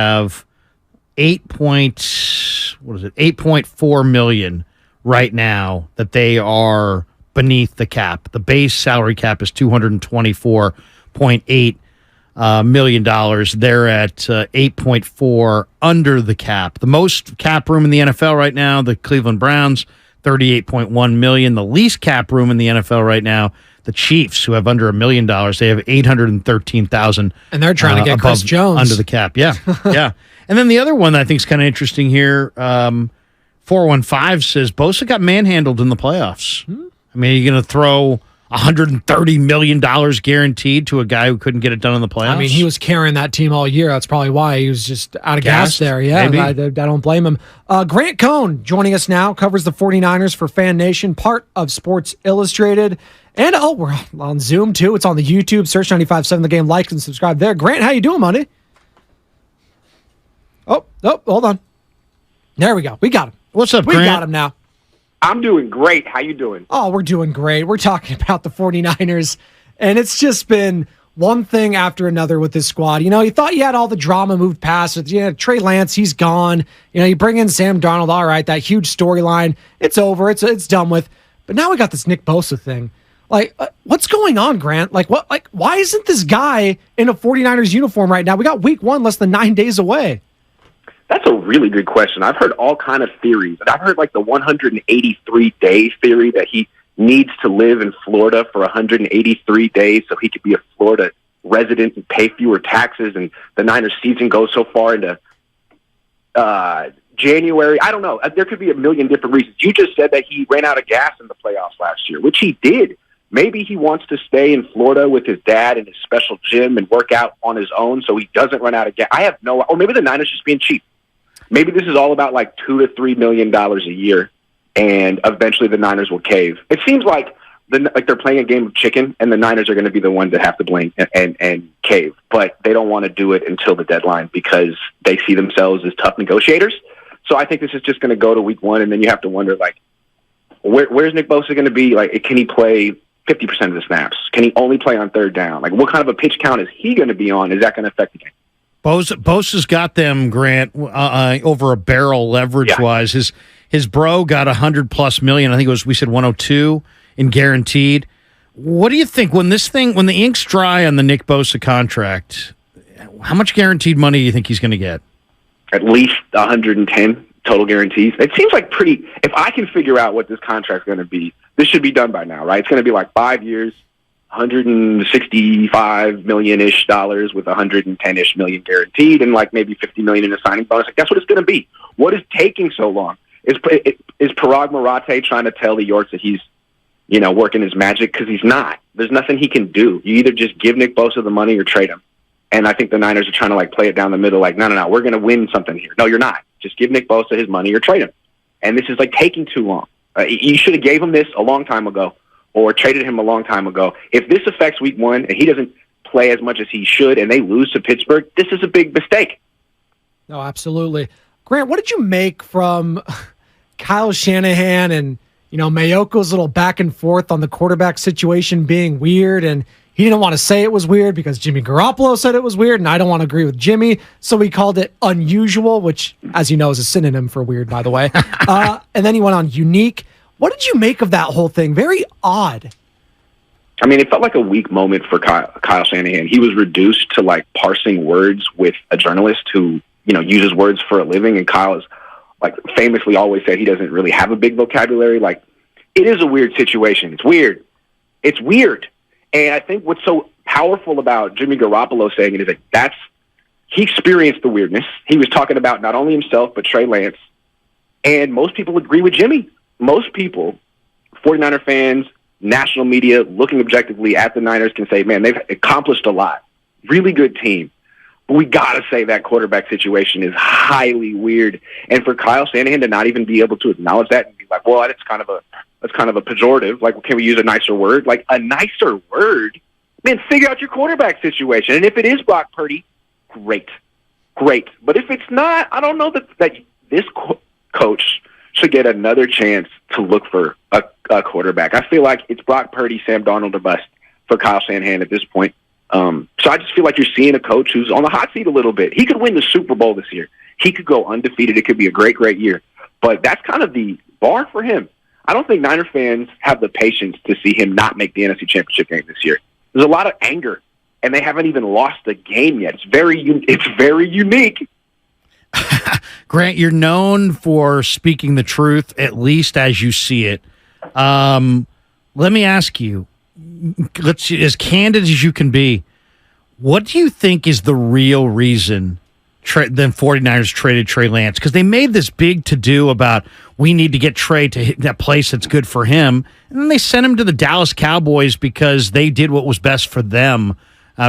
have 8.4 million right now that they are beneath the cap. The base salary cap is $224.8 million. They're at 8.4 under the cap. The most cap room in the NFL right now, the Cleveland Browns, 38.1 million. The least cap room in the NFL right now, the Chiefs, who have under $1 million, they have 813,000. And they're trying to get Chris Jones under the cap. Yeah, yeah. And then the other one that I think is kind of interesting here, 415 says Bosa got manhandled in the playoffs. I mean, are you going to throw $130 million guaranteed to a guy who couldn't get it done in the playoffs? I mean, he was carrying that team all year. That's probably why he was just out of gas there. Yeah, I don't blame him. Grant Cohn joining us now, covers the 49ers for Fan Nation, part of Sports Illustrated. And, we're on Zoom, too. It's on the YouTube. Search 95.7 The Game. Like and subscribe there. Grant, how you doing, buddy? Oh, hold on. There we go. We got him. What's up, Grant? We got him now. I'm doing great. How you doing? Oh, we're doing great. We're talking about the 49ers, and it's just been one thing after another with this squad. You know, you thought you had all the drama moved past it. You know, Trey Lance, he's gone. You know, you bring in Sam Darnold. All right, that huge storyline, it's over. It's done with. But now we got this Nick Bosa thing. Like, what's going on, Grant? Why isn't this guy in a 49ers uniform right now? We got week 1 less than 9 days away. That's a really good question. I've heard all kind of theories. I've heard like the 183-day theory that he needs to live in Florida for 183 days so he could be a Florida resident and pay fewer taxes, and the Niners season goes so far into January. I don't know. There could be a million different reasons. You just said that he ran out of gas in the playoffs last year, which he did. Maybe he wants to stay in Florida with his dad in his special gym and work out on his own so he doesn't run out of gas. Or maybe the Niners just being cheap. Maybe this is all about like $2 to $3 million a year, and eventually the Niners will cave. It seems like they're playing a game of chicken, and the Niners are going to be the ones that have to blink and cave. But they don't want to do it until the deadline because they see themselves as tough negotiators. So I think this is just going to go to week 1, and then you have to wonder, like, where's Nick Bosa going to be? Like, can he play 50% of the snaps? Can he only play on third down? Like, what kind of a pitch count is he going to be on? Is that going to affect the game? Bosa's got them, Grant, over a barrel leverage-wise. His bro got $100+ million. I think we said 102 in guaranteed. What do you think when the ink's dry on the Nick Bosa contract? How much guaranteed money do you think he's going to get? At least 110 total guarantees. It seems like pretty. If I can figure out what this contract's going to be, this should be done by now, right? It's going to be like 5 years. $165 million-ish with $110-ish million guaranteed, and like maybe $50 million in a signing bonus. Like, that's what it's going to be. What is taking so long? Is Parag Marate trying to tell the Yorks that he's, working his magic? Because he's not. There's nothing he can do. You either just give Nick Bosa the money or trade him. And I think the Niners are trying to play it down the middle. Like, no, we're going to win something here. No, you're not. Just give Nick Bosa his money or trade him. And this is taking too long. You should have gave him this a long time ago, or traded him a long time ago. If this affects week 1 and he doesn't play as much as he should and they lose to Pittsburgh, this is a big mistake. No, absolutely. Grant, what did you make from Kyle Shanahan and, Mayoko's little back and forth on the quarterback situation being weird? And he didn't want to say it was weird because Jimmy Garoppolo said it was weird, and I don't want to agree with Jimmy, so he called it unusual, which, as you know, is a synonym for weird, by the way. And then he went on unique. What did you make of that whole thing? Very odd. I mean, it felt like a weak moment for Kyle Shanahan. He was reduced to parsing words with a journalist who, uses words for a living. And Kyle is famously always said he doesn't really have a big vocabulary. It is a weird situation. It's weird. It's weird. And I think what's so powerful about Jimmy Garoppolo saying it is he experienced the weirdness. He was talking about not only himself, but Trey Lance. And most people agree with Jimmy. Most people, 49er fans, national media, looking objectively at the Niners can say, man, they've accomplished a lot. Really good team. But we got to say that quarterback situation is highly weird. And for Kyle Shanahan to not even be able to acknowledge that and be like, well, that's kind of a pejorative. Can we use a nicer word? A nicer word? Man, figure out your quarterback situation. And if it is Brock Purdy, great. But if it's not, I don't know that this coach should get another chance to look for a quarterback. I feel like it's Brock Purdy, Sam Darnold, or bust for Kyle Shanahan at this point. So I just feel like you're seeing a coach who's on the hot seat a little bit. He could win the Super Bowl this year. He could go undefeated. It could be a great, great year. But that's kind of the bar for him. I don't think Niner fans have the patience to see him not make the NFC Championship game this year. There's a lot of anger, and they haven't even lost a game yet. It's very unique. Grant, you're known for speaking the truth, at least as you see it. Let me ask you, as candid as you can be, what do you think is the real reason the 49ers traded Trey Lance? Because they made this big to-do about we need to get Trey to hit that place that's good for him, and then they sent him to the Dallas Cowboys because they did what was best for them,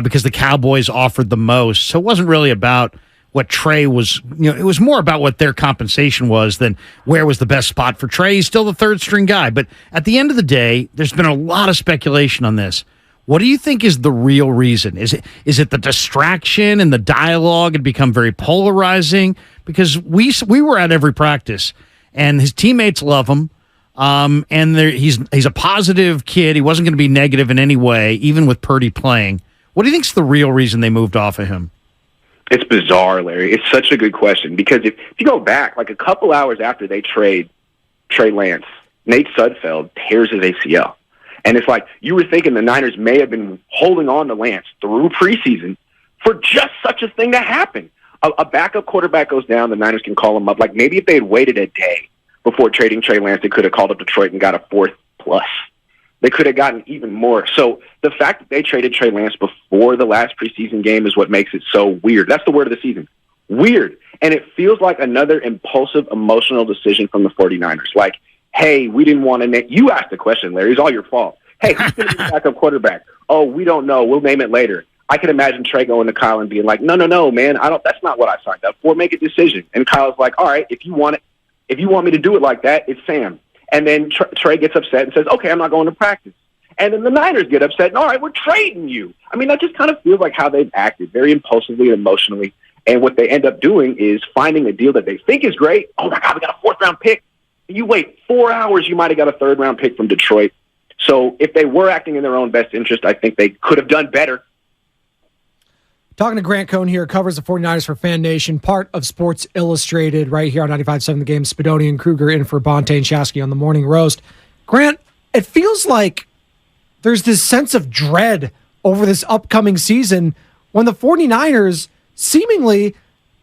because the Cowboys offered the most. So it wasn't really about what Trey was, it was more about what their compensation was than where was the best spot for Trey. He's still the third-string guy. But at the end of the day, there's been a lot of speculation on this. What do you think is the real reason? Is it the distraction and the dialogue had become very polarizing? Because we were at every practice, and his teammates love him, and he's a positive kid. He wasn't going to be negative in any way, even with Purdy playing. What do you think is the real reason they moved off of him? It's bizarre, Larry. It's such a good question because if you go back, like a couple hours after they trade Trey Lance, Nate Sudfeld tears his ACL. And it's like you were thinking the Niners may have been holding on to Lance through preseason for just such a thing to happen. A backup quarterback goes down, the Niners can call him up. Like maybe if they had waited a day before trading Trey Lance, they could have called up Detroit and got a fourth plus. They could have gotten even more. So the fact that they traded Trey Lance before the last preseason game is what makes it so weird. That's the word of the season. Weird. And it feels like another impulsive, emotional decision from the 49ers. Like, hey, we didn't want to name. You asked the question, Larry. It's all your fault. Hey, who's going to be the backup quarterback? Oh, we don't know. We'll name it later. I can imagine Trey going to Kyle and being like, no, man, that's not what I signed up for. Make a decision. And Kyle's like, all right, if you want me to do it like that, it's Sam. And then Trey gets upset and says, okay, I'm not going to practice. And then the Niners get upset and, all right, we're trading you. I mean, that just kind of feels like how they've acted, very impulsively and emotionally. And what they end up doing is finding a deal that they think is great. Oh, my God, we got a fourth-round pick. You wait 4 hours, you might have got a third-round pick from Detroit. So if they were acting in their own best interest, I think they could have done better. Talking to Grant Cohn here, covers the 49ers for Fan Nation, part of Sports Illustrated, right here on 95.7 The Game. Spadoni and Kruger in for Bonta and Shasky on the Morning Roast. Grant, it feels like there's this sense of dread over this upcoming season when the 49ers seemingly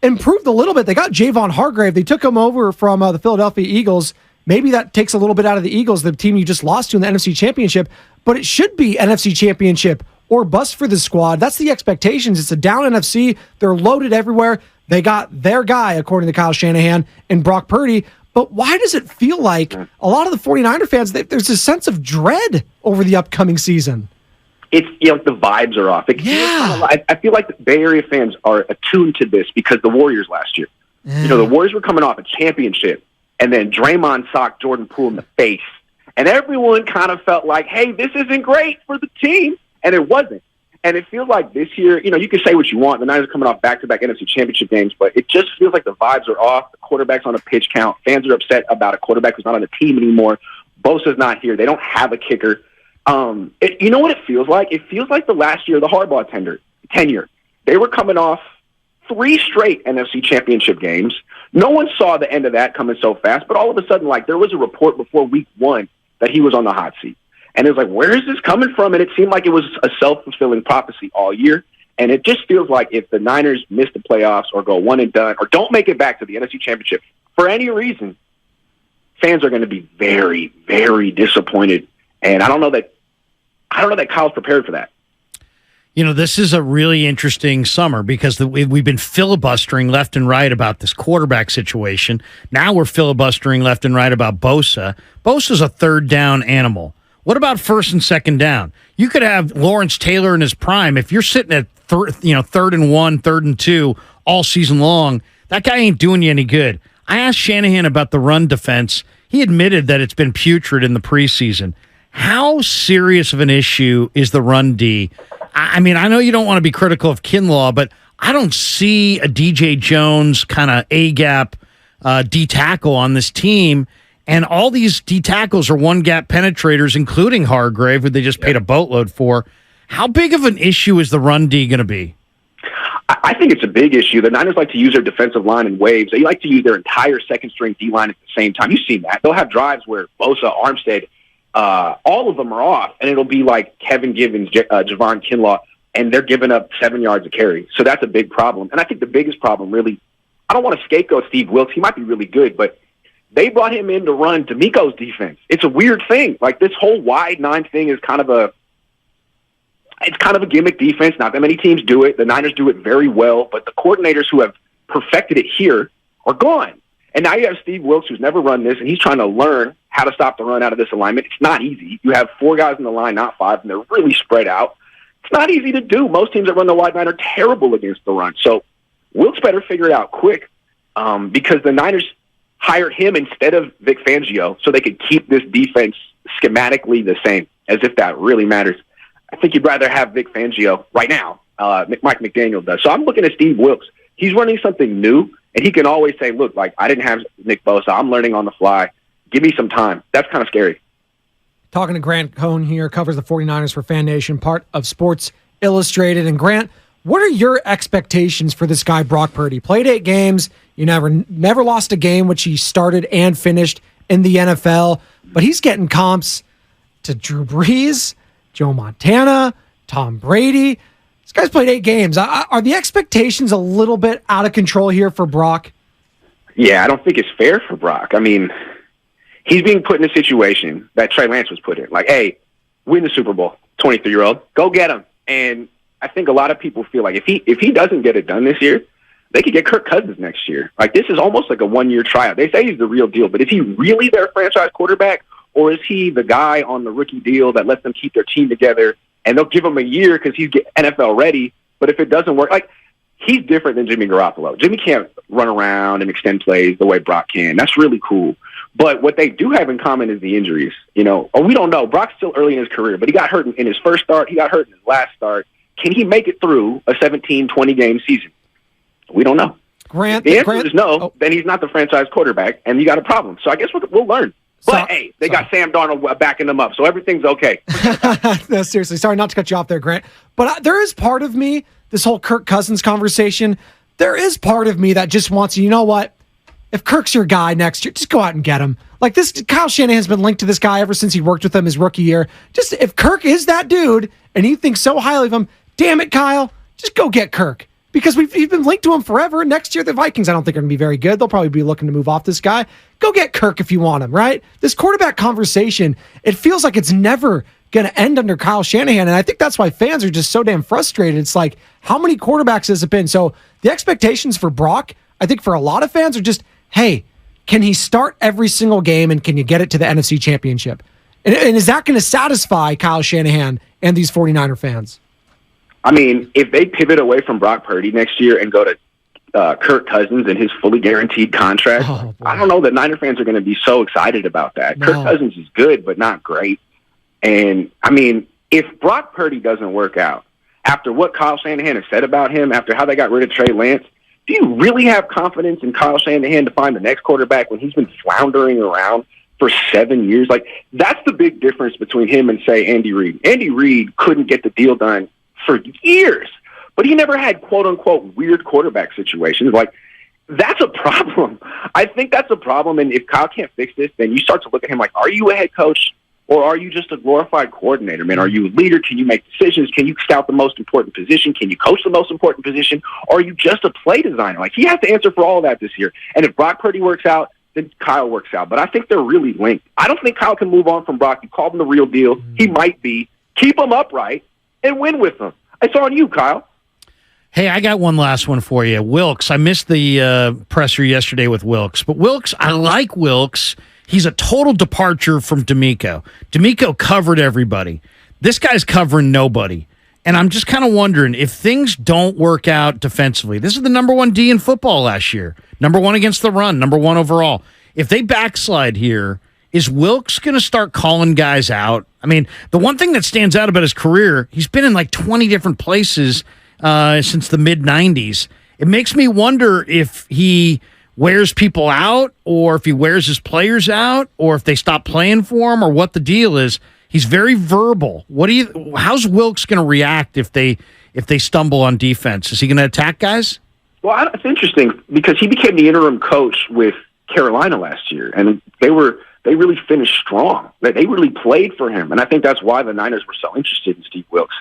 improved a little bit. They got Javon Hargrave. They took him over from the Philadelphia Eagles. Maybe that takes a little bit out of the Eagles, the team you just lost to in the NFC Championship, but it should be NFC Championship or bust for the squad. That's the expectations. It's a down NFC. They're loaded everywhere. They got their guy, according to Kyle Shanahan, and Brock Purdy. But why does it feel like a lot of the 49er fans, there's a sense of dread over the upcoming season? It's, the vibes are off. I feel like the Bay Area fans are attuned to this because the Warriors last year. Yeah. The Warriors were coming off a championship, and then Draymond socked Jordan Poole in the face. And everyone kind of felt like, hey, this isn't great for the team. And it wasn't. And it feels like this year, you can say what you want. The Niners are coming off back-to-back NFC Championship games, but it just feels like the vibes are off. The quarterback's on a pitch count. Fans are upset about a quarterback who's not on the team anymore. Bosa's not here. They don't have a kicker. You know what it feels like? It feels like the last year, the Harbaugh tenure. They were coming off 3 straight NFC Championship games. No one saw the end of that coming so fast, but all of a sudden, there was a report before week 1 that he was on the hot seat. And it was like, where is this coming from? And it seemed like it was a self-fulfilling prophecy all year. And it just feels like if the Niners miss the playoffs or go one and done or don't make it back to the NFC Championship for any reason, fans are going to be very, very disappointed. And I don't know that Kyle's prepared for that. This is a really interesting summer because we've been filibustering left and right about this quarterback situation. Now we're filibustering left and right about Bosa. Bosa's a third down animal. What about first and second down? You could have Lawrence Taylor in his prime. If you're sitting at third and 1, third and 2 all season long, that guy ain't doing you any good. I asked Shanahan about the run defense. He admitted that it's been putrid in the preseason. How serious of an issue is the run D? I mean, I know you don't want to be critical of Kinlaw, but I don't see a DJ Jones kind of A-gap D tackle on this team. And all these D tackles are one-gap penetrators, including Hargrave, who they just paid a boatload for. How big of an issue is the run D going to be? I think it's a big issue. The Niners like to use their defensive line in waves. They like to use their entire second-string D-line at the same time. You've seen that. They'll have drives where Bosa, Armstead, all of them are off, and it'll be like Kevin Givens, Javon Kinlaw, and they're giving up 7 yards a carry. So that's a big problem. And I think the biggest problem, really, I don't want to scapegoat Steve Wilks. He might be really good, but they brought him in to run D'Amico's defense. It's a weird thing. Like, this whole wide nine thing is kind of a gimmick defense. Not that many teams do it. The Niners do it very well, but the coordinators who have perfected it here are gone. And now you have Steve Wilks, who's never run this, and he's trying to learn how to stop the run out of this alignment. It's not easy. You have 4 guys in the line, not 5, and they're really spread out. It's not easy to do. Most teams that run the wide nine are terrible against the run. So Wilks better figure it out quick, because the Niners hired him instead of Vic Fangio so they could keep this defense schematically the same, as if that really matters. I think you'd rather have Vic Fangio right now. Mike McDaniel does. So I'm looking at Steve Wilks. He's running something new, and he can always say, look, like, I didn't have Nick Bosa. I'm learning on the fly. Give me some time. That's kind of scary. Talking to Grant Cohn here, covers the 49ers for Fan Nation, part of Sports Illustrated. And Grant, what are your expectations for this guy, Brock Purdy? Played 8 games. You never lost a game, which he started and finished in the NFL. But he's getting comps to Drew Brees, Joe Montana, Tom Brady. This guy's played 8 games. Are the expectations a little bit out of control here for Brock? Yeah, I don't think it's fair for Brock. I mean, he's being put in a situation that Trey Lance was put in. Like, hey, win the Super Bowl, 23-year-old. Go get him. And I think a lot of people feel like if he doesn't get it done this year, they could get Kirk Cousins next year. Like, this is almost like a one-year tryout. They say he's the real deal, but is he really their franchise quarterback, or is he the guy on the rookie deal that lets them keep their team together, and they'll give him a year because he's NFL ready, but if it doesn't work, like, he's different than Jimmy Garoppolo. Jimmy can't run around and extend plays the way Brock can. That's really cool. But what they do have in common is the injuries. We don't know. Brock's still early in his career, but he got hurt in his first start. He got hurt in his last start. Can he make it through a 17, 20-game season? We don't know. Grant, the answer is no, then he's not the franchise quarterback, and you got a problem. So I guess we'll learn. But, hey, they got Sam Darnold backing them up, so everything's okay. No, seriously. Sorry not to cut you off there, Grant. But there is part of me, this whole Kirk Cousins conversation, there is part of me that just wants you know what? If Kirk's your guy next year, just go out and get him. Like, this, Kyle Shanahan's been linked to this guy ever since he worked with him his rookie year. Just, if Kirk is that dude, and you think so highly of him, damn it, Kyle, just go get Kirk. Because he's been linked to him forever. Next year, the Vikings, I don't think, are going to be very good. They'll probably be looking to move off this guy. Go get Kirk if you want him, right? This quarterback conversation, it feels like it's never going to end under Kyle Shanahan, and I think that's why fans are just so damn frustrated. It's like, how many quarterbacks has it been? So the expectations for Brock, I think for a lot of fans, are just, hey, can he start every single game, and can you get it to the NFC Championship? And is that going to satisfy Kyle Shanahan and these 49er fans? I mean, if they pivot away from Brock Purdy next year and go to Kirk Cousins and his fully guaranteed contract, I don't know that Niner fans are going to be so excited about that. No. Kirk Cousins is good, but not great. And, I mean, if Brock Purdy doesn't work out, after what Kyle Shanahan has said about him, after how they got rid of Trey Lance, do you really have confidence in Kyle Shanahan to find the next quarterback when he's been floundering around for 7 years? Like, that's the big difference between him and, say, Andy Reid. Andy Reid couldn't get the deal done for years, but he never had quote-unquote weird quarterback situations. Like, that's a problem. I think that's a problem, and if Kyle can't fix this, then you start to look at him like, are you a head coach, or are you just a glorified coordinator, man? Are you a leader? Can you make decisions? Can you scout the most important position? Can you coach the most important position? Or are you just a play designer? Like, he has to answer for all of that this year. And if Brock Purdy works out, then Kyle works out. But I think they're really linked. I don't think Kyle can move on from Brock. You called him the real deal. He might be. Keep him upright and win with them. It's on you, Kyle. Hey, I got one last one for you. Wilks. I missed the presser yesterday with Wilks. But Wilks, I like Wilks. He's a total departure from D'Amico. D'Amico covered everybody. This guy's covering nobody. And I'm just kind of wondering, if things don't work out defensively, this is the number 1 D in football last year. Number 1 against the run, number 1 overall. If they backslide here, is Wilks going to start calling guys out? I mean, the one thing that stands out about his career, he's been in like 20 different places since the mid-'90s. It makes me wonder if he wears people out, or if he wears his players out, or if they stop playing for him, or what the deal is. He's very verbal. How's Wilkes going to react if they stumble on defense? Is he going to attack guys? Well, it's interesting because he became the interim coach with Carolina last year, and they really finished strong. They really played for him, and I think that's why the Niners were so interested in Steve Wilkes.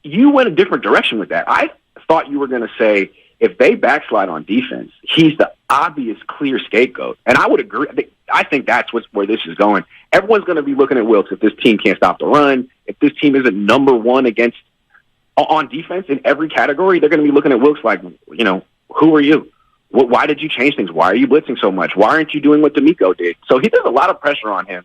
You went a different direction with that. I thought you were going to say if they backslide on defense, he's the obvious clear scapegoat, and I would agree. I think that's where this is going. Everyone's going to be looking at Wilkes if this team can't stop the run, if this team isn't number one on defense in every category. They're going to be looking at Wilkes like, who are you? Why did you change things? Why are you blitzing so much? Why aren't you doing what D'Amico did? So there's a lot of pressure on him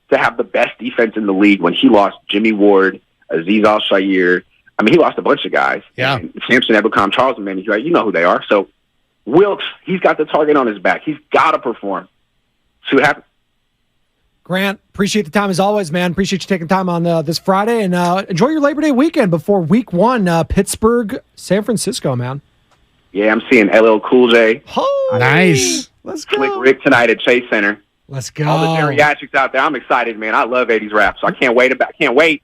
to have the best defense in the league when he lost Jimmy Ward, Azeez Al-Shaair. I mean, he lost a bunch of guys. Yeah. And Samson Ebukam, Charles Manning, you know who they are. So Wilkes, he's got the target on his back. He's got to perform. See what happens. Grant, appreciate the time as always, man. Appreciate you taking time on this Friday, and enjoy your Labor Day weekend before Week 1, Pittsburgh, San Francisco, man. Yeah, I'm seeing LL Cool J. Oh, nice. Let's go. Slick Rick tonight at Chase Center. Let's go. All the geriatrics out there. I'm excited, man. I love 80s rap, so I can't wait.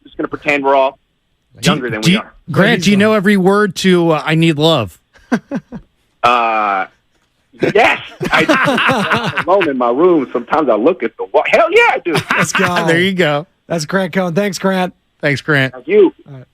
Just going to pretend we're all younger than we are. Grant, do you know every word to I Need Love? Yes. I'm alone in my room. Sometimes I look at the wall. Hell yeah, I do. Let's go. There you go. That's Grant Cohn. Thanks, Grant. Thanks, Grant. Thank you. All right.